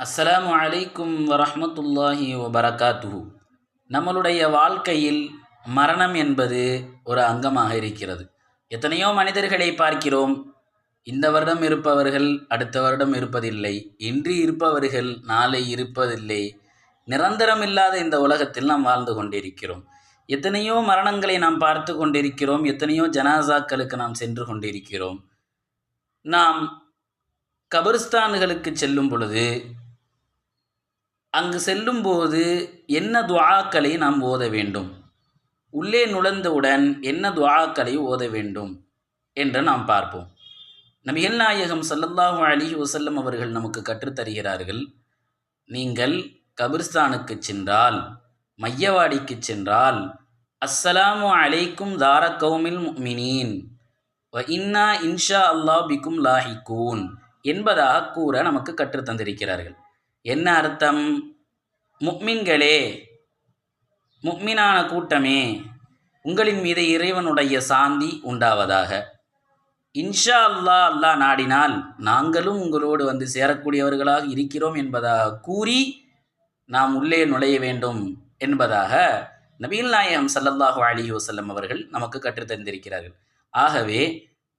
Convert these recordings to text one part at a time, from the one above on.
அஸ்ஸலாமு அலைக்கும் வரஹ்மத்துல்லாஹி வபரகாத்துஹு. நம்மளுடைய வாழ்க்கையில் மரணம் என்பது ஒரு அங்கமாக இருக்கிறது. எத்தனையோ மனிதர்களை பார்க்கிறோம். இந்த வருடம் இருப்பவர்கள் அடுத்த வருடம் இருப்பதில்லை, இன்று இருப்பவர்கள் நாளை இருப்பதில்லை. நிரந்தரம் இல்லாத இந்த உலகத்தில் நாம் வாழ்ந்து கொண்டிருக்கிறோம். எத்தனையோ மரணங்களை நாம் பார்த்து கொண்டிருக்கிறோம். எத்தனையோ ஜனாசாக்களுக்கு நாம் சென்று கொண்டிருக்கிறோம். நாம் கபர்ஸ்தான்களுக்கு செல்லும் பொழுது, அங்கு செல்லும்போது என்ன துஆக்களை நாம் ஓத வேண்டும், உள்ளே நுழைந்தவுடன் என்ன துஆக்களை ஓத வேண்டும் என்று நாம் பார்ப்போம். நபிகள் நாயகம் ஸல்லல்லாஹு அலைஹி வஸல்லம் அவர்கள் நமக்கு கற்றுத்தருகிறார்கள், நீங்கள் கபிர்ஸ்தானுக்கு சென்றால், மையவாடிக்கு சென்றால், அஸ்ஸலாமு அலைக்கும் தார கௌமில் முஃமினீன் வ இன்னா இன்ஷா அல்லாஹ் பிக்கும் லாஹிகூன் என்பதாக கூற நமக்கு கற்றுத்தந்திருக்கிறார்கள். என்ன அர்த்தம்? முஃமின்களே, முஃமினான கூட்டமே, உங்களின் மீது இறைவனுடைய சாந்தி உண்டாவதாக. இன்ஷா அல்லாஹ், அல்லாஹ் நாடினால் நாங்களும் உங்களோடு வந்து சேரக்கூடியவர்களாக இருக்கிறோம் என்பதாக கூறி நாம் உள்ளே நுழைய வேண்டும் என்பதாக நபிகள் நாயகம் ஸல்லல்லாஹு அலைஹி வஸல்லம் அவர்கள் நமக்கு கற்றுத்தந்திருக்கிறார்கள். ஆகவே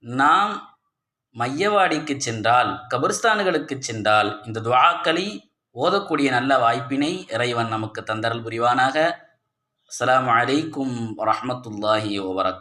நாம் மையவாடிக்கு சென்றால், கபர்ஸ்தான்களுக்கு சென்றால் இந்த துஆக்களை ஓதக்கூடிய நல்ல வாய்ப்பினை இறைவன் நமக்கு தந்தரல் புரிவானாக. அஸ்ஸலாமு அலைக்கும் வரஹ்மத்துல்லாஹி வபரகாத்துஹு.